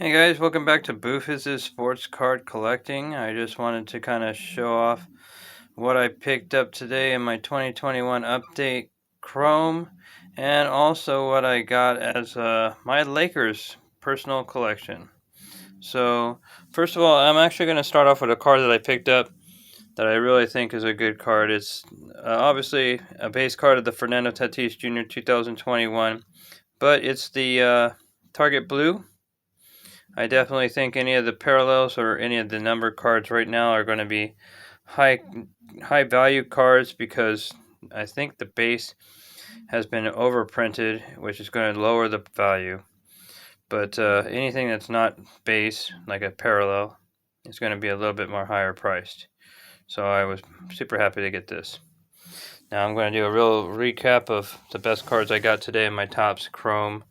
Hey guys, welcome back to Boofus' Sports Card Collecting. I just wanted to kind of show off what I picked up today in my 2021 update Chrome, and also what I got as my Lakers Personal Collection. So, first of all, I'm actually going to start off with a card that I picked up that I really think is a good card. It's obviously a base card of the Fernando Tatis Jr. 2021, but it's the Target Blue. I definitely think any of the parallels or any of the numbered cards right now are going to be high high value cards because I think the base has been overprinted, which is going to lower the value. But anything that's not base, like a parallel, is going to be a little bit more higher priced. So I was super happy to get this. Now I'm going to do a real recap of the best cards I got today in my Topps Chrome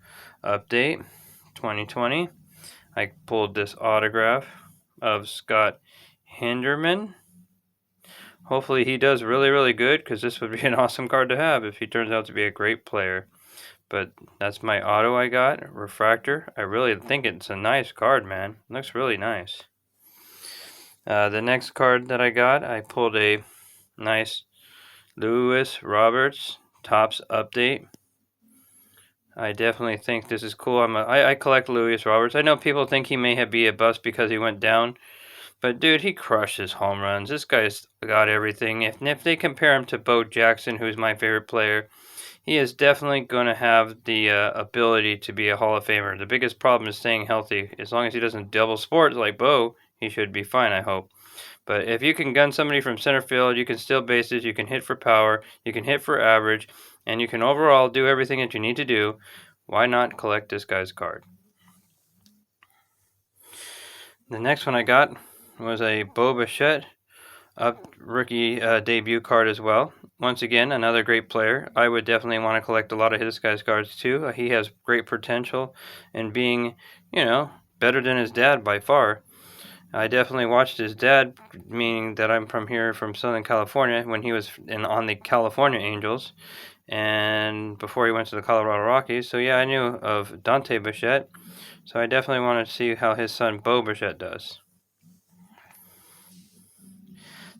update 2020. I pulled this autograph of Scott Hinderman. Hopefully he does really, really good because this would be an awesome card to have if he turns out to be a great player. But that's my auto I got, Refractor. I really think it's a nice card, man. It looks really nice. The next card that I got, I pulled a nice Lewis Roberts Topps update. I definitely think this is cool. I collect Lewis Roberts. I know people think he may be a bust because he went down, but dude, he crushes home runs. This guy's got everything. If they compare him to Bo Jackson, who's my favorite player, he is definitely going to have the ability to be a Hall of Famer. The biggest problem is staying healthy. As long as he doesn't double sports like Bo, he should be fine, I hope. But if you can gun somebody from center field, you can steal bases, you can hit for power, you can hit for average, and you can overall do everything that you need to do. Why not collect this guy's card? The next one I got was a Bo Bichette rookie debut card as well. Once again, another great player. I would definitely want to collect a lot of his guy's cards too. He has great potential in being, better than his dad by far. I definitely watched his dad, meaning that I'm from here, from Southern California, when he was on the California Angels, and before he went to the Colorado Rockies. So yeah, I knew of Dante Bichette. So I definitely want to see how his son Bo Bichette does.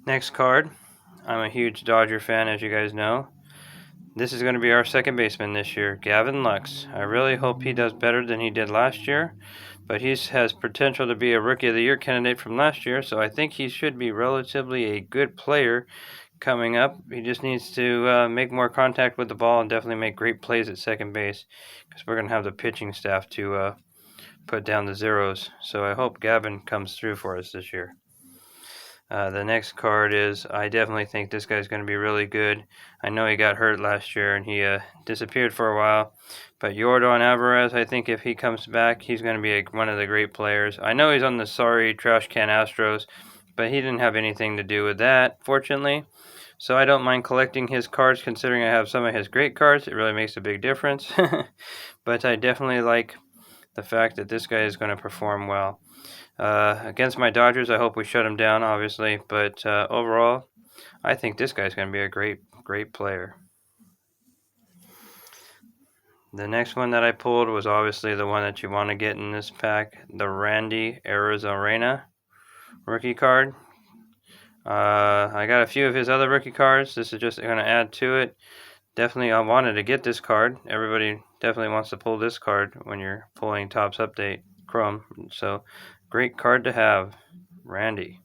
Next card. I'm a huge Dodger fan, as you guys know. This is going to be our second baseman this year, Gavin Lux. I really hope he does better than he did last year, but he has potential to be a Rookie of the Year candidate from last year, so I think he should be relatively a good player coming up. He just needs to make more contact with the ball and definitely make great plays at second base because we're going to have the pitching staff to put down the zeros. So I hope Gavin comes through for us this year. The next card is, I definitely think this guy's going to be really good. I know he got hurt last year and he disappeared for a while. But Yordan Alvarez, I think if he comes back, he's going to be one of the great players. I know he's on the sorry trash can Astros, but he didn't have anything to do with that, fortunately. So I don't mind collecting his cards considering I have some of his great cards. It really makes a big difference. But I definitely like the fact that this guy is going to perform well. Against my Dodgers, I hope we shut him down, obviously. But overall, I think this guy's going to be a great, great player. The next one that I pulled was obviously the one that you want to get in this pack, the Randy Arizarena rookie card. I got a few of his other rookie cards. This is just going to add to it. Definitely, I wanted to get this card. Everybody definitely wants to pull this card when you're pulling Topps Update Chrome. So, great card to have, Randy.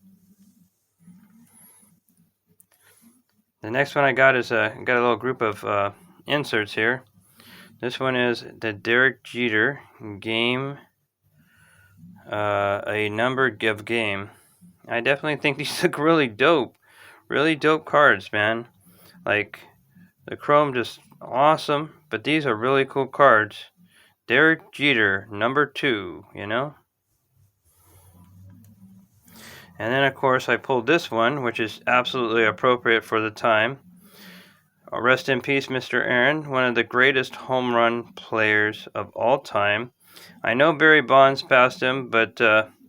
The next one I got is got a little group of inserts here. This one is the Derek Jeter game, a numbered of game. I definitely think these look really dope cards, man. Like, the Chrome just awesome, but these are really cool cards. Derek Jeter, number 2, And then, of course, I pulled this one, which is absolutely appropriate for the time. Rest in peace, Mr. Aaron, one of the greatest home run players of all time. I know Barry Bonds passed him, but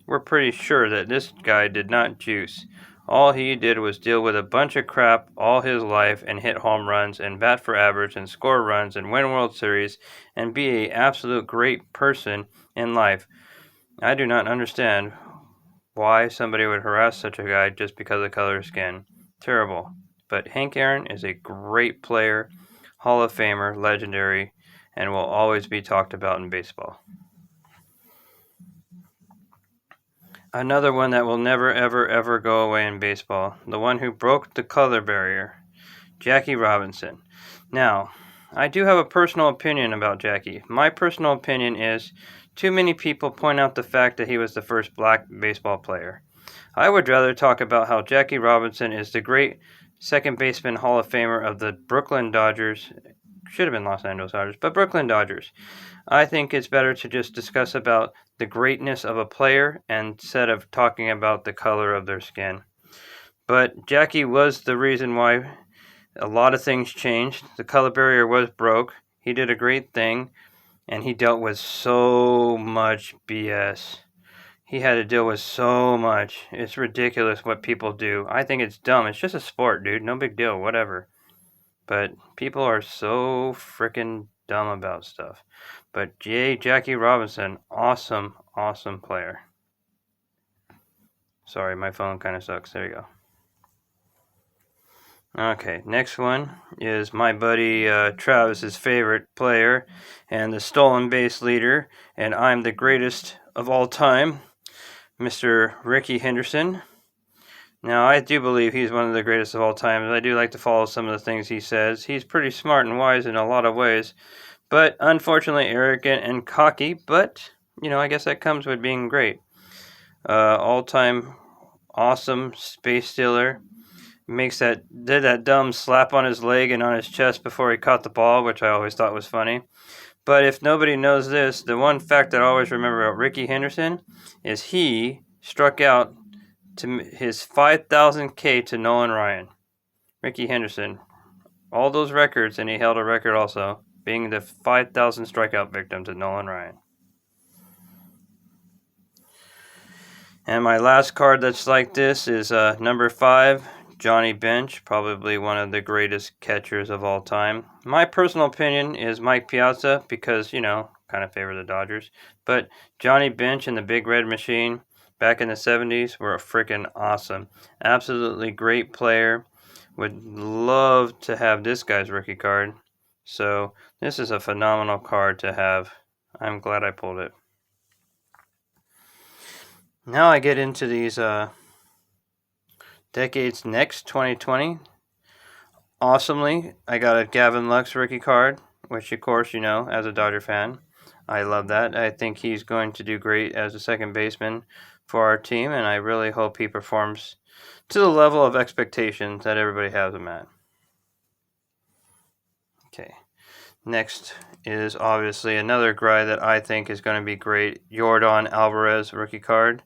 we're pretty sure that this guy did not juice. All he did was deal with a bunch of crap all his life and hit home runs and bat for average and score runs and win World Series and be an absolute great person in life. I do not understand why somebody would harass such a guy just because of the color of skin. Terrible. But Hank Aaron is a great player, Hall of Famer, legendary, and will always be talked about in baseball. Another one that will never, ever, ever go away in baseball. The one who broke the color barrier. Jackie Robinson. Now, I do have a personal opinion about Jackie. My personal opinion is too many people point out the fact that he was the first black baseball player. I would rather talk about how Jackie Robinson is the great second baseman Hall of Famer of the Brooklyn Dodgers. Should have been Los Angeles Dodgers, but Brooklyn Dodgers. I think it's better to just discuss about the greatness of a player instead of talking about the color of their skin. But Jackie was the reason why a lot of things changed. The color barrier was broke. He did a great thing, and he dealt with so much BS. He had to deal with so much. It's ridiculous what people do. I think it's dumb. It's just a sport, dude. No big deal. Whatever. But people are so freaking dumb about stuff. But Jackie Robinson, awesome, awesome player. Sorry, my phone kind of sucks. There you go. Okay, next one is my buddy Travis's favorite player and the stolen base leader, and I'm the greatest of all time, Mr. Rickey Henderson. Now, I do believe he's one of the greatest of all time. I do like to follow some of the things he says. He's pretty smart and wise in a lot of ways, but unfortunately arrogant and cocky, but, I guess that comes with being great. All-time awesome space stealer. Did that dumb slap on his leg and on his chest before he caught the ball, which I always thought was funny. But if nobody knows this, the one fact that I always remember about Rickey Henderson is he struck out to his 5,000 K to Nolan Ryan. Rickey Henderson. All those records, and he held a record also, being the 5,000 strikeout victim to Nolan Ryan. And my last card that's like this is number 5, Johnny Bench, probably one of the greatest catchers of all time. My personal opinion is Mike Piazza because, kind of favor the Dodgers. But Johnny Bench and the Big Red Machine back in the 70s were freaking awesome. Absolutely great player. Would love to have this guy's rookie card. So this is a phenomenal card to have. I'm glad I pulled it. Now I get into these decades next, 2020. Awesomely, I got a Gavin Lux rookie card, which of course, as a Dodger fan, I love that. I think he's going to do great as a second baseman for our team, and I really hope he performs to the level of expectations that everybody has him at. Okay. Next is obviously another guy that I think is going to be great, Yordan Alvarez rookie card.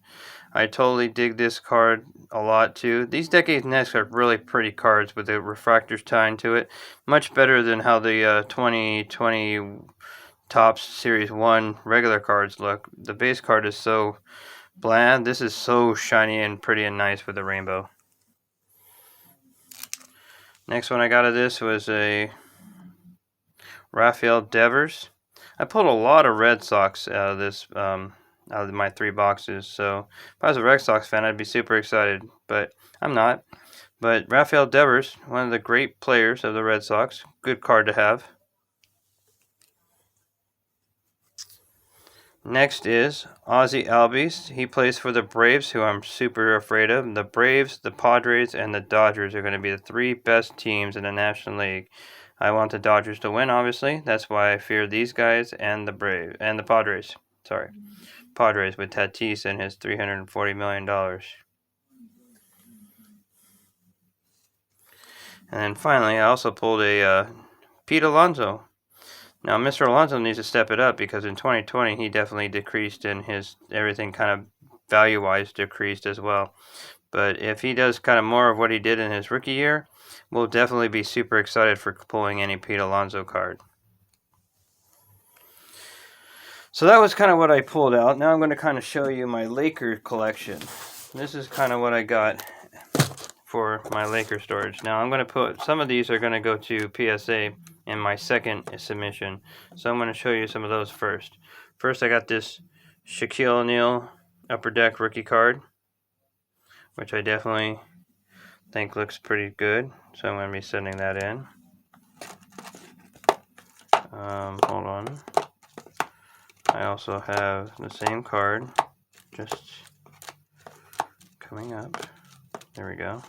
I totally dig this card a lot too. These Decades Next are really pretty cards with the refractors tying to it. Much better than how the 2020 Topps Series 1 regular cards look. The base card is so bland. This is so shiny and pretty and nice with the rainbow. Next one I got of this was a Rafael Devers. I pulled a lot of Red Sox out of this, out of my 3 boxes. So if I was a Red Sox fan, I'd be super excited, but I'm not. But Rafael Devers, one of the great players of the Red Sox, good card to have. Next is Ozzy Albies. He plays for the Braves, who I'm super afraid of. The Braves, the Padres, and the Dodgers are going to be the 3 best teams in the National League. I want the Dodgers to win, obviously. That's why I fear these guys and the Padres. Sorry, Padres with Tatis and his $340 million. And then finally, I also pulled a Pete Alonso. Now, Mr. Alonso needs to step it up because in 2020 he definitely decreased and his everything kind of value-wise decreased as well. But if he does kind of more of what he did in his rookie year, we'll definitely be super excited for pulling any Pete Alonso card. So that was kind of what I pulled out. Now I'm going to kind of show you my Lakers collection. This is kind of what I got for my Lakers storage. Now I'm going to put, some of these are going to go to PSA in my second submission. So I'm going to show you some of those first. First I got this Shaquille O'Neal Upper Deck rookie card, which I definitely think looks pretty good. So I'm going to be sending that in. Hold on. I also have the same card, just coming up. There we go.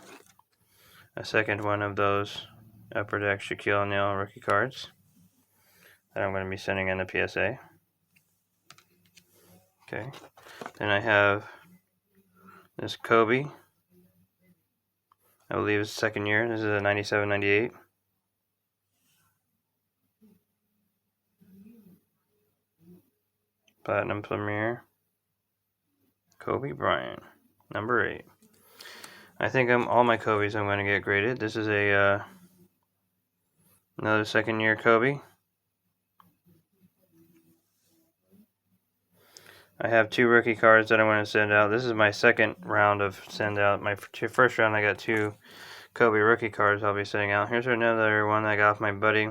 A second one of those Upper Deck Shaquille O'Neal rookie cards that I'm going to be sending in the PSA. Okay. Then I have this Kobe. I believe it's second year. This is a 97-98. Platinum Premier. Kobe Bryant, number 8. I think all my Kobe's I'm going to get graded. This is a another second year Kobe. I have 2 rookie cards that I want to send out. This is my second round of send out. My first round I got 2 Kobe rookie cards I'll be sending out. Here's another one I got off my buddy.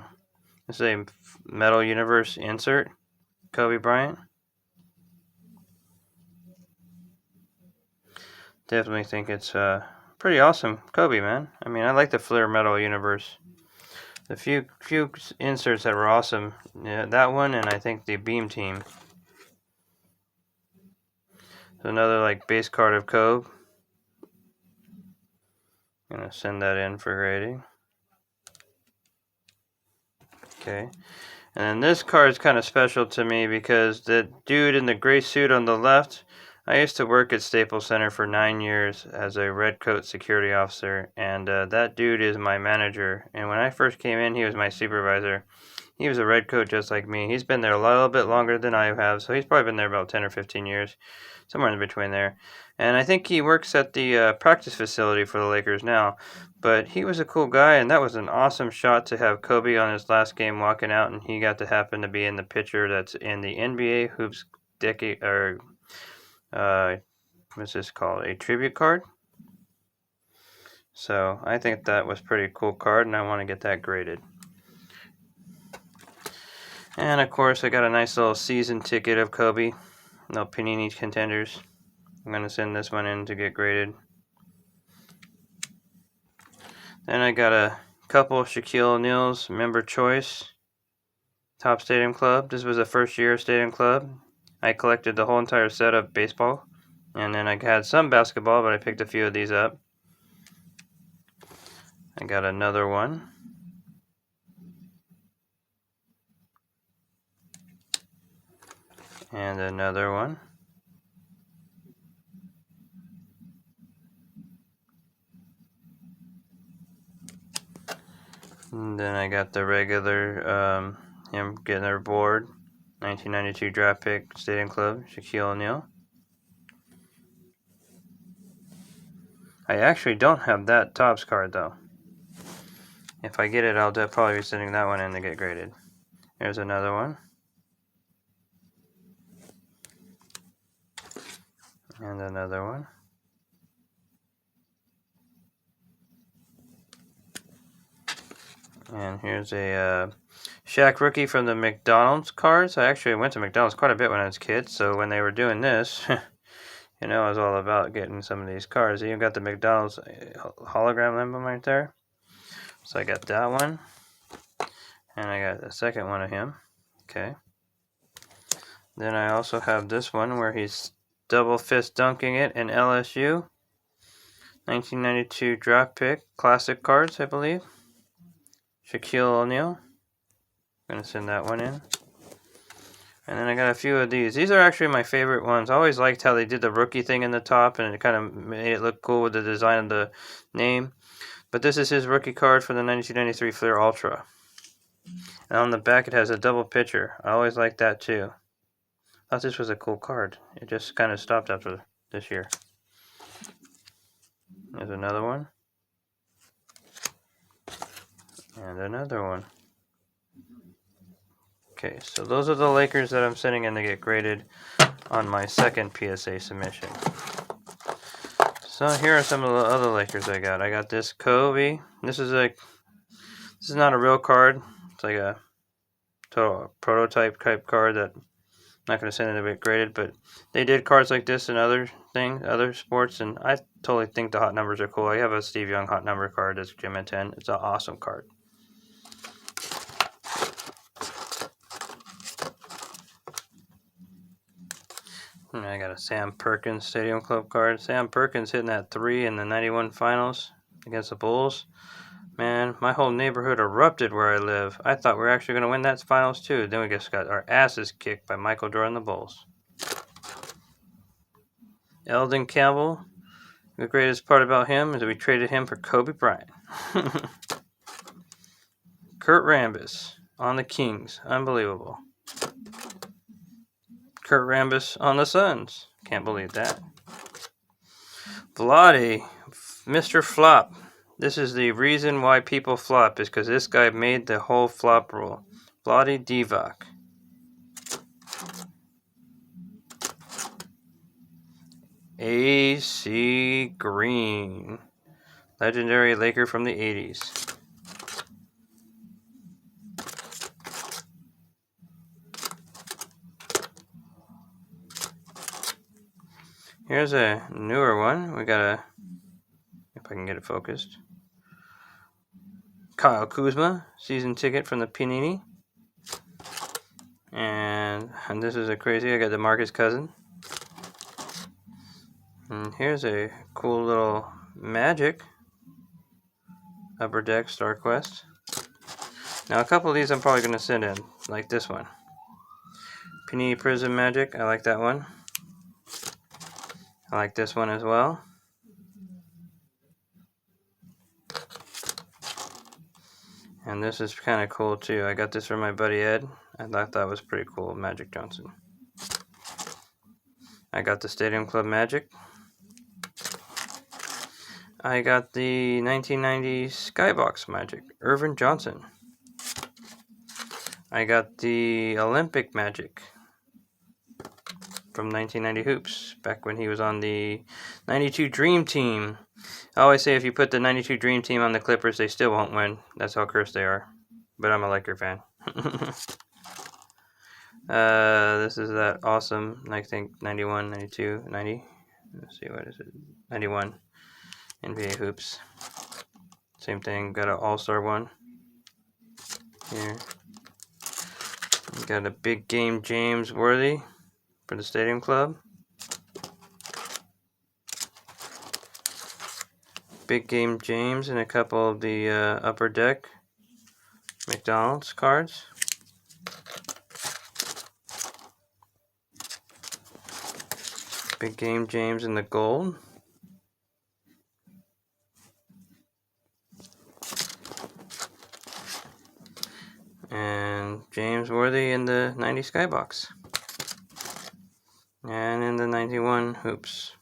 This is a Metal Universe insert, Kobe Bryant. Definitely think it's pretty awesome Kobe, man. I mean, I like the Flair Metal Universe. The few inserts that were awesome, yeah, that one, and I think the Beam Team. So another like base card of Kobe. I'm gonna send that in for grading. Okay. And then this card is kind of special to me because the dude in the gray suit on the left, I used to work at Staples Center for 9 years as a red coat security officer, and that dude is my manager. And when I first came in, he was my supervisor. He was a red coat just like me. He's been there a little bit longer than I have, so he's probably been there about 10 or 15 years, somewhere in between there. And I think he works at the practice facility for the Lakers now. But he was a cool guy, and that was an awesome shot to have Kobe on his last game walking out, and he got to happen to be in the picture that's in the NBA Hoops decade, or what's this called? A tribute card. So I think that was pretty cool card, and I want to get that graded. And of course, I got a nice little season ticket of Kobe. No Panini contenders. I'm going to send this one in to get graded. Then I got a couple Shaquille O'Neal's member choice. Top Stadium Club. This was a first year Stadium Club. I collected the whole entire set of baseball. And then I had some basketball, but I picked a few of these up. I got another one. And another one. And then I got the regular, him getting their board. 1992 draft pick, Stadium Club, Shaquille O'Neal. I actually don't have that Topps card though. If I get it, I'll probably be sending that one in to get graded. Here's another one. And another one. And here's a Shaq rookie from the McDonald's cards. I actually went to McDonald's quite a bit when I was a kid, so when they were doing this, you know, I was all about getting some of these cards. You got the McDonald's hologram emblem right there. So I got that one. And I got the second one of him. Okay. Then I also have this one where he's double fist dunking it in LSU. 1992 draft pick. Classic cards, I believe. Shaquille O'Neal. Gonna send that one in. And then I got a few of these. These are actually my favorite ones. I always liked how they did the rookie thing in the top, and it kind of made it look cool with the design of the name. But this is his rookie card for the 1993 Fleer Ultra. And on the back it has a double picture. I always liked that too. I thought this was a cool card. It just kind of stopped after this year. There's another one. And another one. Okay, so those are the Lakers that I'm sending in to get graded on my second PSA submission. So here are some of the other Lakers I got. I got this Kobe. This is not a real card. It's like a total prototype type card that Not going to send it a bit graded, but they did cards like this in other sports, and I totally think the hot numbers are cool. I have a Steve Young hot number card that's Gem at 10. It's an awesome card. And I got a Sam Perkins Stadium Club card. Sam Perkins hitting that 3 in the 91 finals against the Bulls. Man, my whole neighborhood erupted where I live. I thought we were actually going to win that finals too. Then we just got our asses kicked by Michael Jordan and the Bulls. Eldon Campbell. The greatest part about him is that we traded him for Kobe Bryant. Kurt Rambis on the Kings. Unbelievable. Kurt Rambis on the Suns. Can't believe that. Vlade, Mr. Flop. This is the reason why people flop, is because this guy made the whole flop rule. Vlade Divac. AC Green. Legendary Laker from the 80s. Here's a newer one. We got a, if I can get it focused, Kyle Kuzma, season ticket from the Panini. And this is a crazy, I got DeMarcus Cousins. And here's a cool little Magic Upper Deck Star Quest. Now a couple of these I'm probably going to send in, like this one. Panini Prism Magic, I like that one. I like this one as well. And this is kind of cool too. I got this from my buddy Ed. I thought that was pretty cool, Magic Johnson. I got the Stadium Club Magic. I got the 1990 Skybox Magic, Irvin Johnson. I got the Olympic Magic from 1990 Hoops, back when he was on the 92 Dream Team. I always say if you put the 92 Dream Team on the Clippers, they still won't win. That's how cursed they are. But I'm a Laker fan. This is that awesome, I think, 91, 92, 90. Let's see, what is it? 91 NBA Hoops. Same thing, got an All-Star one here. Got a Big Game James Worthy for the Stadium Club. Big Game James and a couple of the Upper Deck McDonald's cards. Big Game James in the gold. And James Worthy in the 90 Skybox. And in the 91 Hoops.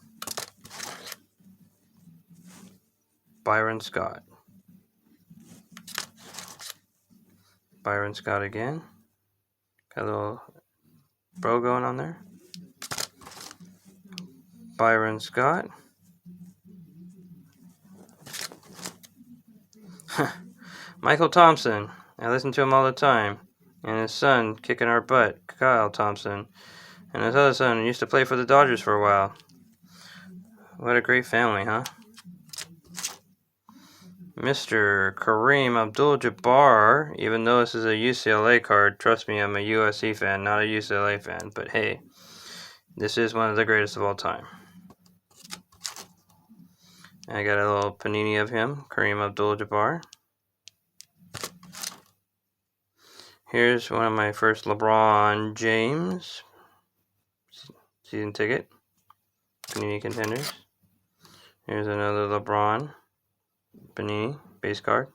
Byron Scott. Byron Scott again. Got a little bro going on there. Byron Scott. Michael Thompson. I listen to him all the time. And his son kicking our butt, Kyle Thompson. And his other son used to play for the Dodgers for a while. What a great family, huh? Mr. Kareem Abdul-Jabbar, even though this is a UCLA card, trust me, I'm a USC fan, not a UCLA fan, but hey, this is one of the greatest of all time. I got a little panini of him, Kareem Abdul-Jabbar. Here's one of my first LeBron James season ticket, panini contenders. Here's another LeBron panini base card.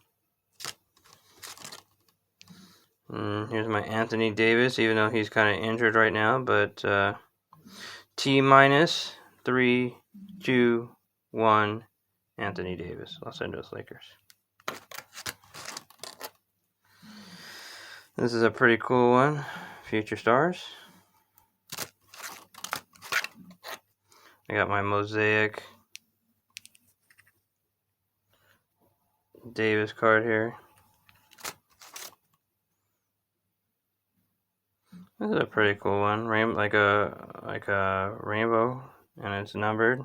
Here's my Anthony Davis, even though he's kind of injured right now, but T-minus 3, 2, 1, Anthony Davis, Los Angeles Lakers. This is a pretty cool one, Future Stars. I got my Mosaic Davis card here. This This is a pretty cool one. Like a rainbow, and it's numbered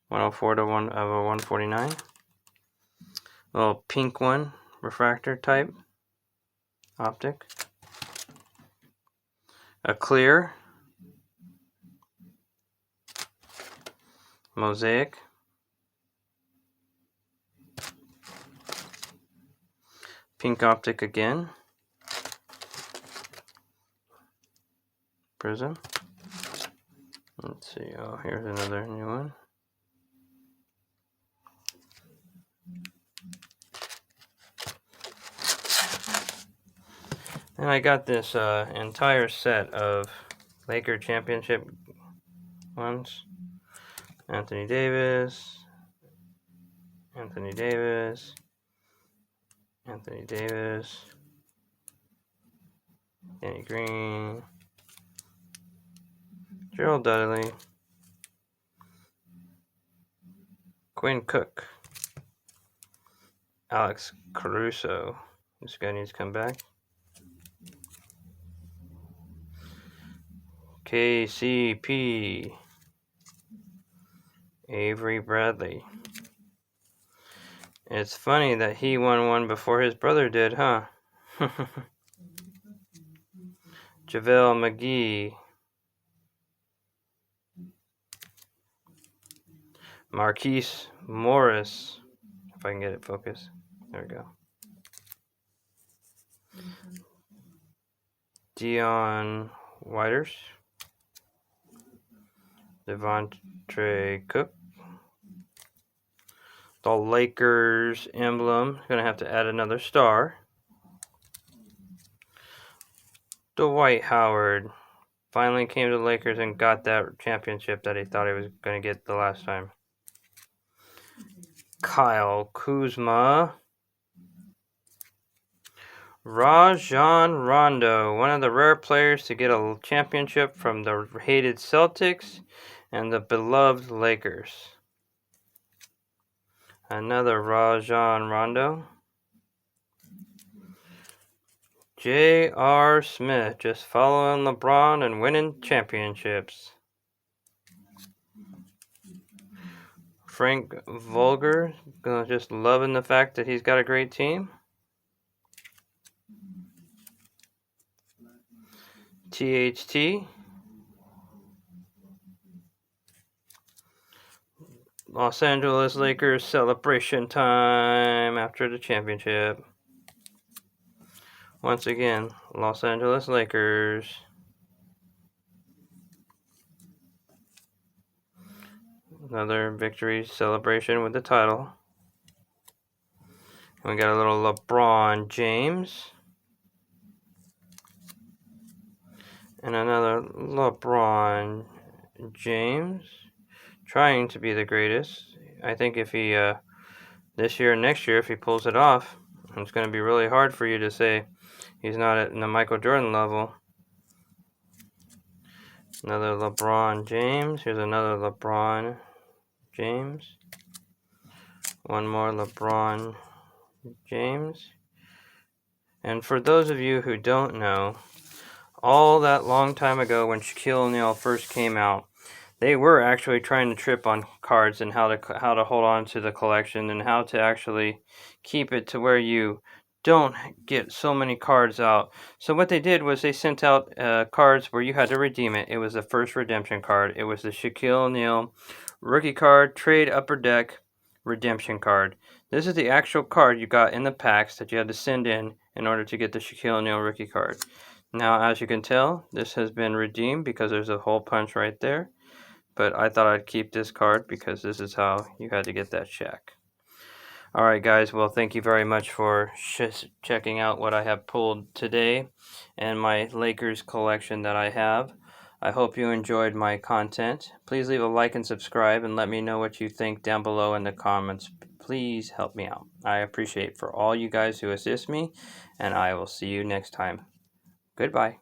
104 to 149. Little pink one, refractor type optic. A clear mosaic. Pink optic again. Prism. Let's see. Oh, here's another new one. And I got this entire set of Lakers championship ones. Anthony Davis, Anthony Davis, Anthony Davis, Danny Green, Gerald Dudley, Quinn Cook, Alex Caruso. This guy needs to come back. KCP, Avery Bradley. It's funny that he won one before his brother did, huh? JaVale McGee, Marquise Morris, if I can get it focused. There we go. Dion Waiters, Devontae Cook, the Lakers emblem. Gonna have to add another star. Dwight Howard finally came to the Lakers and got that championship that he thought he was going to get the last time. Kyle Kuzma. Rajon Rondo, one of the rare players to get a championship from the hated Celtics and the beloved Lakers. Another Rajon Rondo. J.R. Smith, just following LeBron and winning championships. Frank Vogel, just loving the fact that he's got a great team. THT. Los Angeles Lakers celebration time after the championship. Once again, Los Angeles Lakers. Another victory celebration with the title. And we got a little LeBron James. And another LeBron James. Trying to be the greatest. I think if he, this year and next year, if he pulls it off, it's going to be really hard for you to say he's not at the Michael Jordan level. Another LeBron James. Here's another LeBron James. One more LeBron James. And for those of you who don't know, all that long time ago when Shaquille O'Neal first came out, they were actually trying to trip on cards and how to hold on to the collection and how to actually keep it to where you don't get so many cards out. So what they did was they sent out cards where you had to redeem it. It was the first redemption card. It was the Shaquille O'Neal rookie card, trade upper deck, redemption card. This is the actual card you got in the packs that you had to send in order to get the Shaquille O'Neal rookie card. Now, as you can tell, this has been redeemed because there's a hole punch right there. But I thought I'd keep this card because this is how you had to get that check. Alright guys, well thank you very much for checking out what I have pulled today and my Lakers collection that I have. I hope you enjoyed my content. Please leave a like and subscribe and let me know what you think down below in the comments. Please help me out. I appreciate for all you guys who assist me, and I will see you next time. Goodbye.